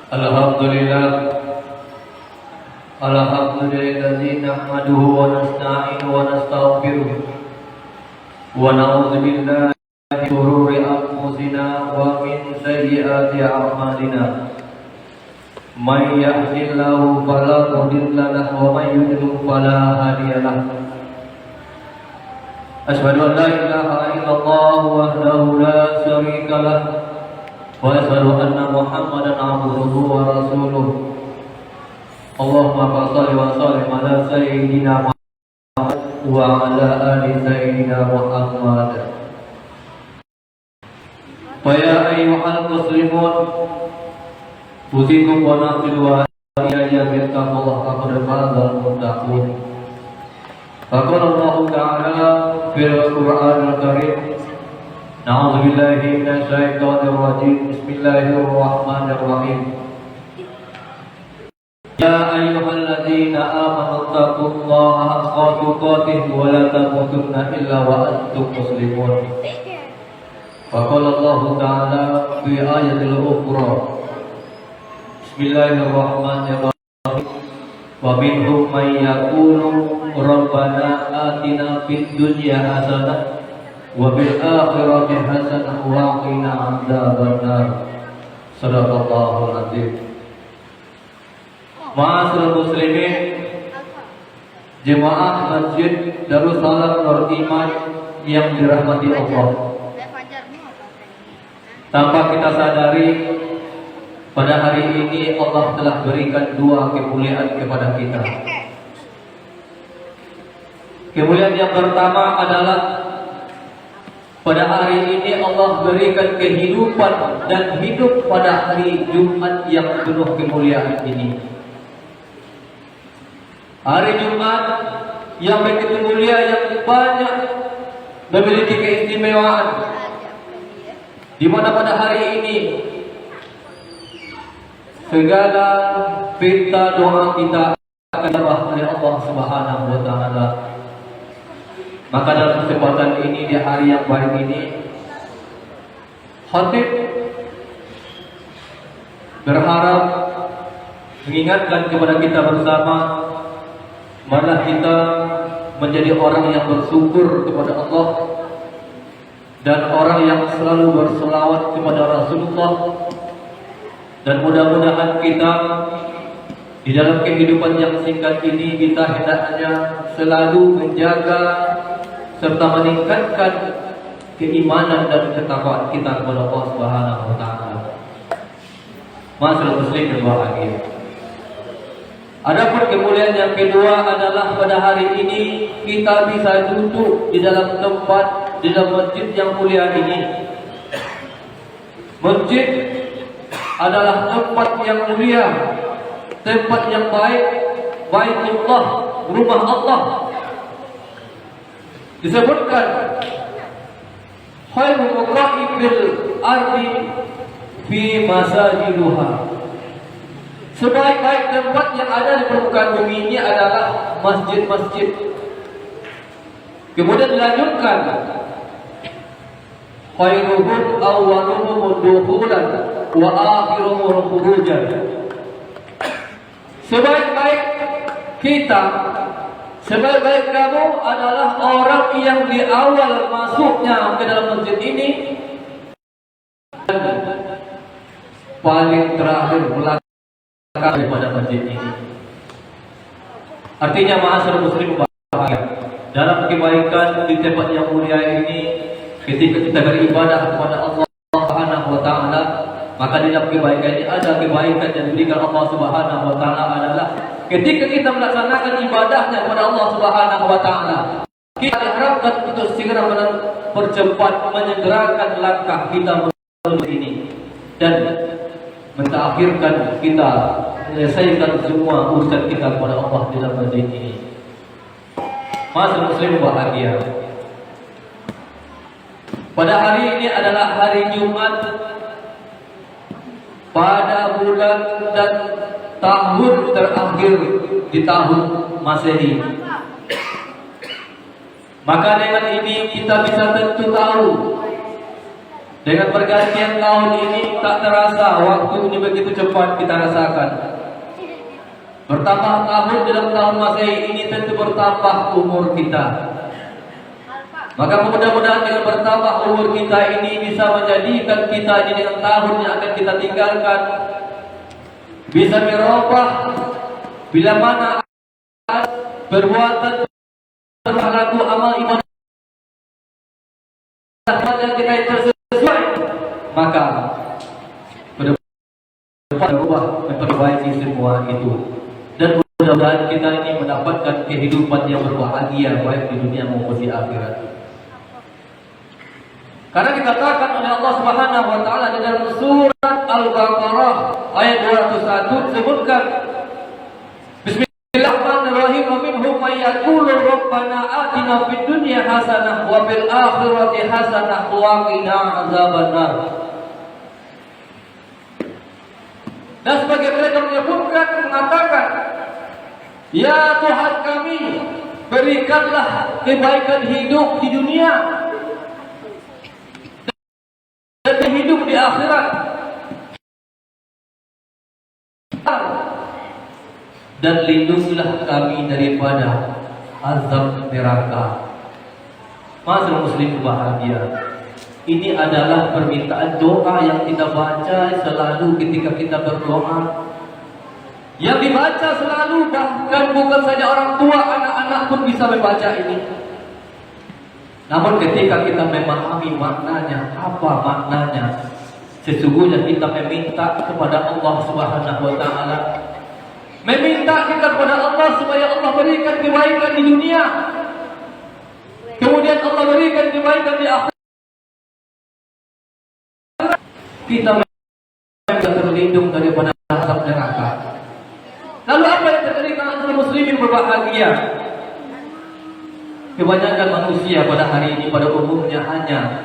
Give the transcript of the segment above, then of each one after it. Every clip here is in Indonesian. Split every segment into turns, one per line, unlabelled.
Alhamdulillah, alhamdulillazi nahmaduhu wa nasta'inu wa nastaghfiruh wa na'udzu billahi min shururi anfusina wa min sayyiati a'malina. May yahdihillahu fala mudilla lahu wa may yudlil fala hadiya lahu. Asyhadu an la ilaha illallah wahdahu la syarika lahu wa asyhadu anna Muhammadan abduhu wa rasuluh. Allahumma shalli wa sallim ala sayyidina Muhammad wa ala ali sayyidina Muhammad. Fa ya ayyuhal muslimun, usikum wa nafsi wa iyaya bittaqullah faqad fazal muttaqun. Faqala Allah Ta'ala fil Qur'anil Karim, A'udzu billahi minasy syaithanir rajim. Bismillahirrahmanirrahim. Ya ayyuhalladzina amanu taqullaha haqqa tuqatih wa la tamutunna illa wa antum muslimun. Faqala Allah Ta'ala fi ayatil ukhra, Bismillahirrahmanirrahim. Wa minhum may yaqulu rabbana atina fid dunya hasanah wa bil akhirati hasanah wa qina adzabannar. Shadaqallahul azim. Ma'asyiral muslimin, jemaah Masjid Darussalam Nur Iman yang dirahmati Allah. Tanpa kita sadari, pada hari ini Allah telah berikan dua kemuliaan kepada kita. Kemuliaan yang pertama adalah pada hari ini Allah berikan kehidupan dan hidup pada hari Jumat yang penuh kemuliaan ini. Hari Jumat yang begitu mulia, yang banyak memiliki keistimewaan, di mana pada hari ini segala perintah doa kita akan dijawab oleh Allah Subhanahu wa Ta'ala. Maka dalam kesempatan ini, di hari yang baik ini, khatib berharap mengingatkan kepada kita bersama, marilah kita menjadi orang yang bersyukur kepada Allah dan orang yang selalu berselawat kepada Rasulullah. Dan mudah-mudahan kita di dalam kehidupan yang singkat ini, kita hendaknya selalu menjaga serta meningkatkan keimanan dan ketakwaan kita kepada Allah Subhanahu wa Ta'ala. Masyaallah muslim yang bahagia. Adapun kemuliaan yang kedua adalah pada hari ini kita bisa duduk di dalam tempat, di dalam masjid yang mulia ini. Masjid adalah tempat yang mulia, tempat yang baik, Baitullah, rumah Allah. Disebutkan khairu maqa'ibil ardi fi masajiduha. Sebaik-baik tempat yang ada di permukaan bumi ini adalah masjid-masjid. Kemudian dilanjutkan, khairuhum awwaluhum dukhulan wa akhiruhum khurujan. Sebaik-baik kita, sebaik-baik kamu adalah orang yang di awal masuknya ke dalam masjid ini dan paling terakhir belakang daripada masjid ini. Artinya ma'asyiral muslimin bahagia, dalam kebaikan di tempat yang mulia ini, ketika kita beribadah kepada Allah Subhanahu wa Ta'ala, maka di dalam kebaikan ini ada kebaikan yang diberikan Allah Subhanahu wa Ta'ala adalah ketika kita melaksanakan ibadahnya kepada Allah Subhanahu wa Ta'ala, kita diharapkan untuk segera mempercepat, menyegerakan langkah kita menuju ini dan mentakhirkan kita menyelesaikan semua urusan kita kepada Allah di dalam masjid ini. Masyaallah muslim bahagia. Pada hari ini adalah hari Jumat pada bulan dan tahun terakhir di tahun Masehi. Maka dengan ini kita bisa tentu tahu Dengan pergantian tahun ini tak terasa, waktu ini begitu cepat kita rasakan. Bertambah tahun dalam tahun Masehi ini tentu bertambah umur kita. Maka mudah-mudahan dengan bertambah umur kita ini bisa menjadikan kita ini dengan tahun yang akan kita tinggalkan bisa merubah bila mana perbuatan perilaku amal ibadah yang kita tersesuai, maka berubah memperbaiki semua itu. Dan mudah-mudahan kita ini mendapatkan kehidupan yang berbahagia baik di dunia maupun di akhirat. Karena dikatakan oleh Allah Subhanahu wa taala di dalam surat Al-Baqarah ayat 201 disebutkan Bismillahirrahmanirrahim wa minhum may yaqulu rabbana atina fid dunya hasanah wa fil akhirati hasanah wa qina azabannar. Dan sebagai mereka menyebutkan mengatakan, ya Tuhan kami, berikanlah kebaikan hidup di dunia dan hidup di akhirat, dan lindungilah kami daripada azab neraka. Masyaallah muslim bahagia. Ini adalah permintaan doa yang kita baca selalu ketika kita berdoa. Yang dibaca selalu, bahkan bukan saja orang tua, anak-anak pun bisa membaca ini. Namun ketika kita memahami maknanya, apa maknanya, sesungguhnya kita meminta kepada Allah Subhanahu wa taala. Meminta kita kepada Allah supaya Allah berikan kebaikan di dunia. Kemudian Allah berikan kebaikan di akhirat. Kita bisa terlindung daripada azab neraka. Lalu apa yang terjadi kalau muslimin berbahagia? Kebanyakan manusia pada hari ini pada umumnya hanya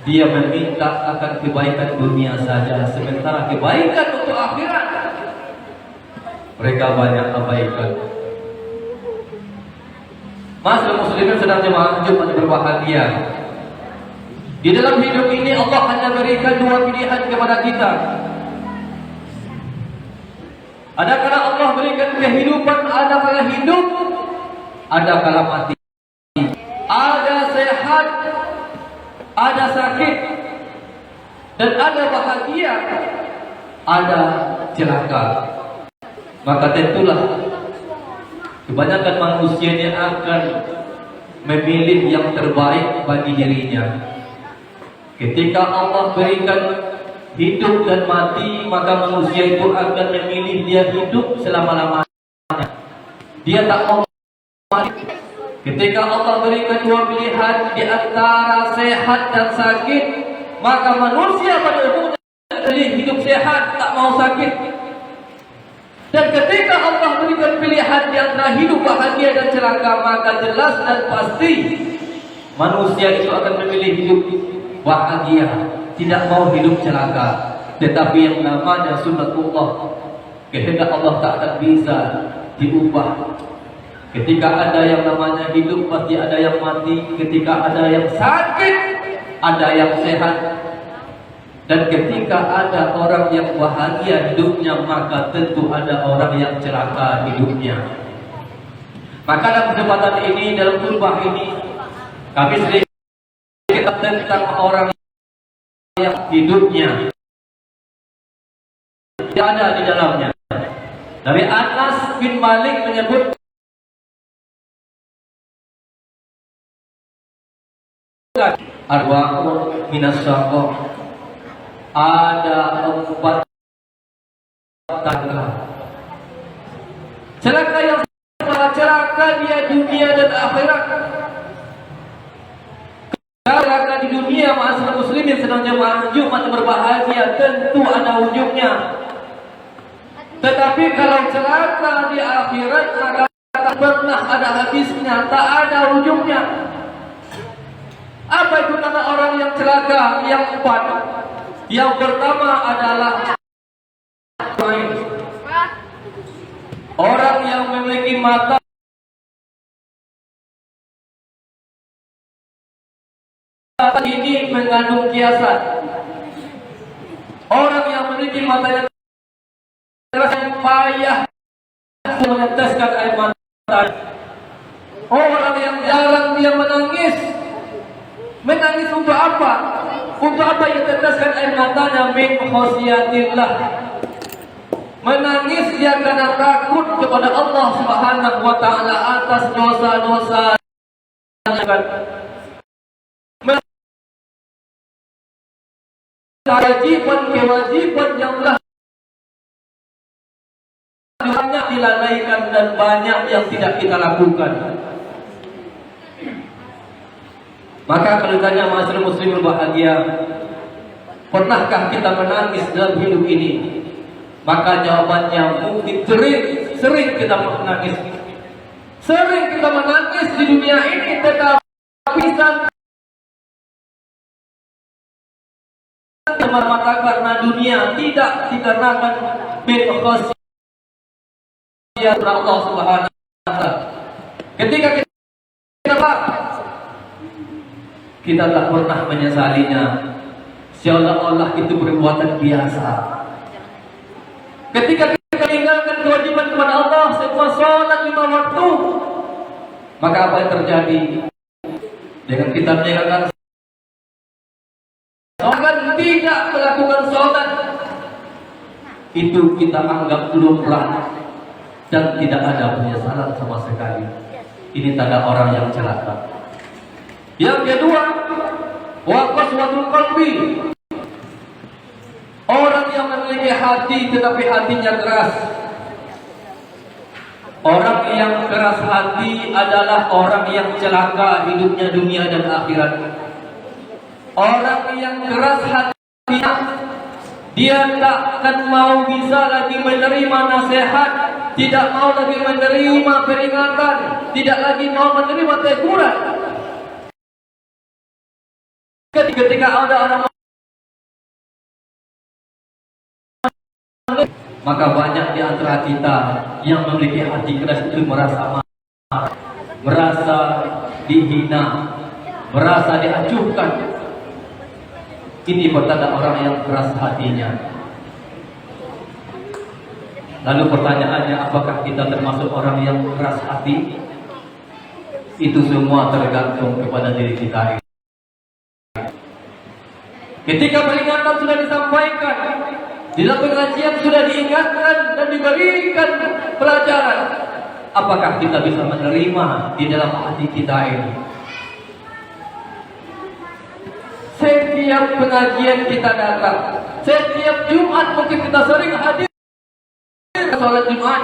dia meminta akan kebaikan dunia saja, sementara kebaikan untuk akhirat mereka banyak abaikan. Masyaallah muslimin sedang jemaah Jumat berbahagia. Di dalam hidup ini Allah hanya berikan dua pilihan kepada kita. Ada kala Allah berikan kehidupan, ada kala hidup, ada kala mati. Ada sehat, ada sakit, dan ada bahagia, ada celaka. Maka tentulah kebanyakan manusia ini akan memilih yang terbaik bagi dirinya. Ketika Allah berikan hidup dan mati, maka manusia itu akan memilih dia hidup selama-lamanya. Dia tak mau mati. Ketika Allah berikan dua pilihan di antara sehat dan sakit, maka manusia pada umumnya memilih hidup sehat, tak mau sakit. Dan ketika Allah berikan pilihan di antara hidup bahagia dan celaka, maka jelas dan pasti manusia itu akan memilih hidup bahagia, tidak mau hidup celaka. Tetapi yang namanya sunnatullah, kehendak Allah tak akan bisa diubah. Ketika ada yang namanya hidup, pasti ada yang mati. Ketika ada yang sakit, ada yang sehat. Dan ketika ada orang yang bahagia hidupnya, maka tentu ada orang yang celaka hidupnya. Maka dalam kesempatan ini, dalam khutbah ini, kami sedikit tentang orang yang hidupnya tidak ada di dalamnya. Dari Anas bin Malik menyebut arba'un minas syaqah, ada 4 celaka yang sangat celaka dia dunia dan akhirat. Celaka di dunia, ma'asyiral muslimin sedang jemaah Jumat berbahagia, tentu ada ujungnya. Tetapi kalau celaka di akhirat, maka tak pernah ada habisnya, tak ada ujungnya. Apa itu nama orang yang celaka? Yang 4. Yang pertama adalah orang yang memiliki mata ini mengandung kiasan. Orang yang memiliki mata yang keras yang payah meneteskan air mata. Orang yang jarang dia menangis. Menangis untuk apa? Untuk apa ia teteskan air matanya? Min khosyatillah. Menangis dia karena takut kepada Allah Subhanahu wa taala atas dosa-dosa. Kewajiban yang telah banyak dilalaikan dan banyak yang tidak kita lakukan. Maka kalau ditanya masyarakat muslim berbahagia, pernahkah kita menangis dalam hidup ini? Maka jawabannya mungkin sering kita menangis. Sering kita menangis di dunia ini, tetapi semata-mata karena dunia, tidak dikarenakan bil khasiyah Allah Subhanahu wa taala. Ketika kita tak pernah menyesalinya, seolah-olah itu perbuatan biasa. Ketika kita meninggalkan kewajiban kepada Allah, semua sholat 5 waktu, maka apa yang terjadi? Dengan kita meninggalkan sholat, tidak melakukan sholat, itu kita anggap lumrah dan tidak ada penyesalan sama sekali. Ini tanda orang yang celaka. Yang kedua, wa qaswatul qalbi. Orang yang memiliki hati tetapi hatinya keras. Orang yang keras hati adalah orang yang celaka hidupnya dunia dan akhirat. Orang yang keras hatinya, dia tak akan mau bisa lagi menerima nasihat, tidak mau lagi menerima peringatan, tidak lagi mau menerima teguran. Ketika ada orang, maka banyak di antara kita yang memiliki hati keras itu merasa marah, merasa dihina, merasa diacuhkan. Ini pertanda orang yang keras hatinya. Lalu pertanyaannya, apakah kita termasuk orang yang keras hati? Itu semua tergantung kepada diri kita. Ketika peringatan sudah disampaikan, di dalam pengajian sudah diingatkan dan diberikan pelajaran, apakah kita bisa menerima di dalam hati kita ini? Setiap pengajian kita datang, setiap Jumat mungkin kita sering hadir sholat Jumat.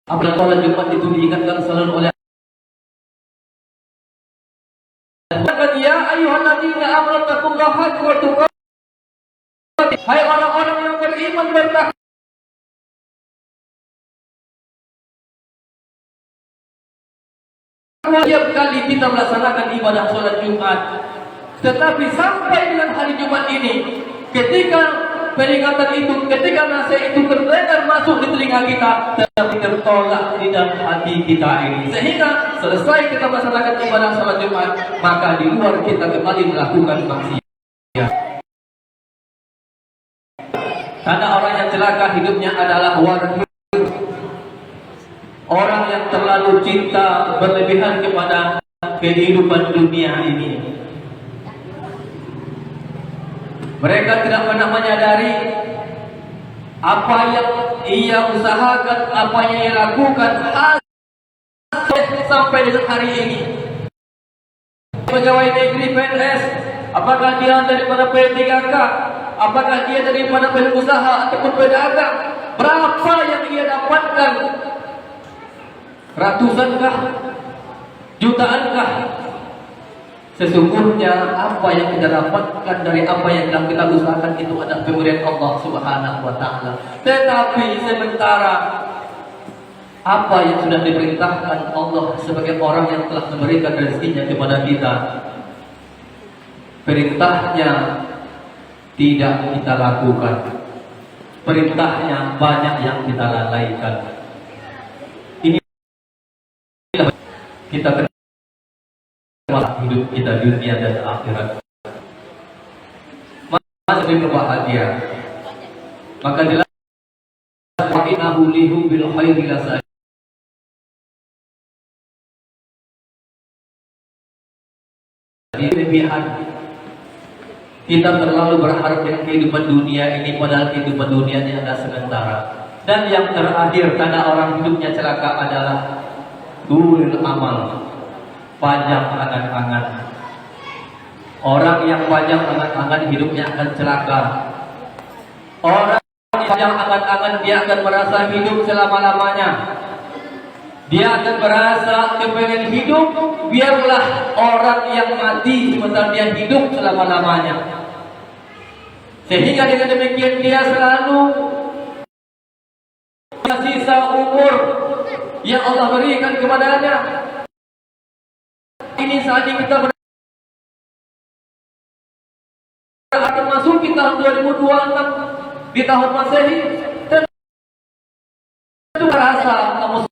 Apabila sholat Jumat itu diingatkan selalu oleh ya ayyuhalladzina amanu taqullaha haqqa tuqatih. Hai orang-orang yang beriman, bertakwa. Setiap kali kita melaksanakan ibadah sholat Jumat, tetapi sampai dengan hari Jumat ini, ketika peringatan itu, ketika nasihat itu terdengar masuk di telinga kita, tetapi tertolak di dalam hati kita ini, sehingga selesai kita melaksanakan ibadah sholat Jumat, maka di luar kita kembali melakukan maksiat. Karena orang yang celaka hidupnya adalah warga, orang yang terlalu cinta berlebihan kepada kehidupan dunia ini. Mereka tidak pernah menyadari apa yang ia usahakan, apa yang ia lakukan sampai dengan hari ini. Pegawai negeri PNS, apakah dia daripada P3K, apakah dia daripada pengusaha ataupun pedagang, berapa yang ia dapatkan? Ratusankah? Jutaankah? Sesungguhnya apa yang kita dapatkan dari apa yang telah kita usahakan itu adalah pemberian Allah Subhanahu wa taala. Tetapi sementara apa yang sudah diperintahkan Allah sebagai orang yang telah memberikan rezekinya kepada kita, perintahnya tidak kita lakukan. Perintahnya banyak yang kita lalaikan. Ini kita hidup kita dunia dan akhirat. Masih berbahagia. Maka jelas innahu lihu bil khairi lasa'id. Kelebihan kita terlalu berharap dengan kehidupan dunia ini, padahal kehidupan dunia ini adalah sementara. Dan yang terakhir, tanda orang hidupnya celaka adalah tulul amal, panjang angan-angan. Orang yang panjang angan-angan hidupnya akan celaka. Orang yang panjang angan-angan dia akan merasa hidup selama-lamanya. Dia akan merasa kepengen hidup, biarlah orang yang mati sementara dia hidup selama-lamanya. Sehingga dengan demikian dia selalu sisa umur yang Allah berikan kepadanya. Ini saja kita akan masuk di tahun 2026 di tahun Masehi, dan itu merasa kamu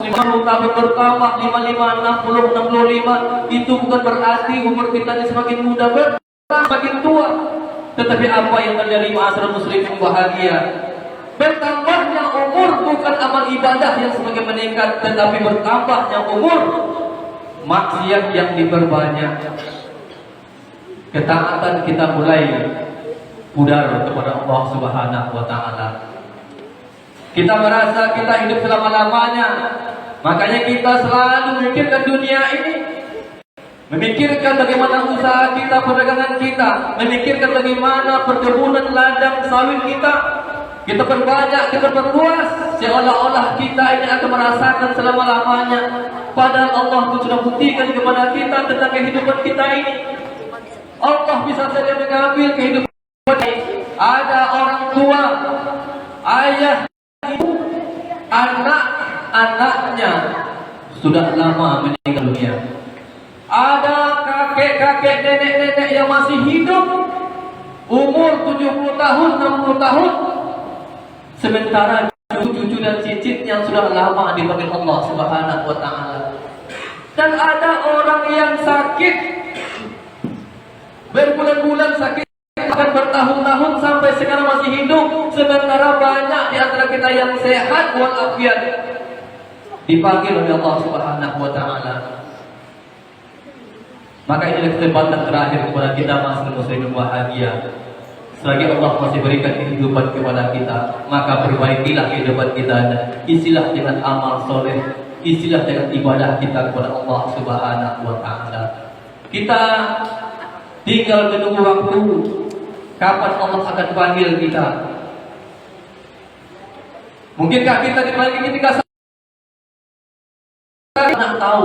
50 tahun bertambah 55, 60, 65, itu bukan berarti umur kita ini semakin muda, semakin tua. Tetapi apa yang terjadi ma'asyiral muslimin bahagia? Bertambahnya umur bukan amal ibadah yang semakin meningkat, tetapi bertambahnya umur maksiat yang diperbanyak. Ketaatan kita mulai pudar kepada Allah Subhanahu wa taala. Kita merasa kita hidup selama-lamanya. Makanya kita selalu memikirkan dunia ini, memikirkan bagaimana usaha kita, perdagangan kita, memikirkan bagaimana perkebunan ladang sawit kita. Kita perbanyak, kita perluas, seolah-olah kita ini akan merasakan selama-lamanya. Padahal Allah itu sudah buktikan kepada kita tentang kehidupan kita ini. Allah bisa saja mengambil kehidupan ini. Ada orang tua, ayah, ibu, anak-anaknya sudah lama meninggal dunia. Ada kakek-kakek, nenek-nenek yang masih hidup, umur 70 tahun, 60 tahun. Sementara cucu-cucu dan cicit yang sudah lama dipanggil Allah Subhanahu wa taala. Dan ada orang yang sakit, berbulan-bulan sakit, akan bertahun-tahun sampai sekarang masih hidup. Sementara banyak di antara kita yang sehat walafiat dipanggil oleh Allah Subhanahu wa taala. Maka ini kesempatan terakhir kepada kita masing-masing muslim bahagia. Selagi Allah masih berikan kehidupan kepada kita, maka perbaikilah kehidupan kita dan isilah dengan amal soleh, isilah dengan ibadah kita kepada Allah Subhanahu wa taala. Kita tinggal menunggu waktu kapan Allah akan panggil kita. Mungkinkah kita dipanggil ketika kita tahu?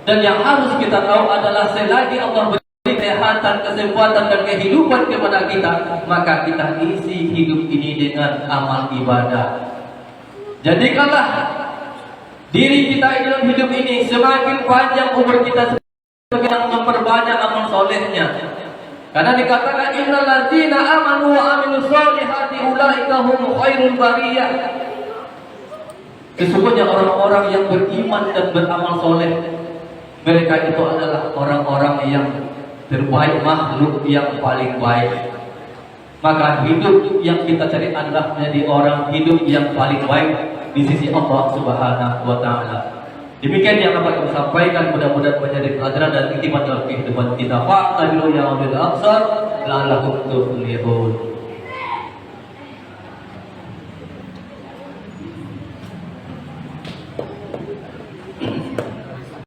Dan yang harus kita tahu adalah selagi Allah beri kesehatan, kesempatan dan kehidupan kepada kita, maka kita isi hidup ini dengan amal ibadah. Jadikanlah diri kita dalam hidup ini semakin panjang umur kita, semakin memperbanyak amal solehnya. Karena dikatakan innal ladzina amanu wa amilus solihati ulaika hum khairul bariyah. Sesungguhnya orang-orang yang beriman dan beramal soleh, mereka itu adalah orang-orang yang terbaik, makhluk yang paling baik. Maka hidup yang kita cari adalah menjadi orang hidup yang paling baik di sisi Allah Subhanahu wa taala. Demikian yang dapat kami sampaikan, mudah-mudahan menjadi pelajaran dan hikmah dalam kehidupan kita. Fa'tabiru ya ulil absar la'allakum tuflihun.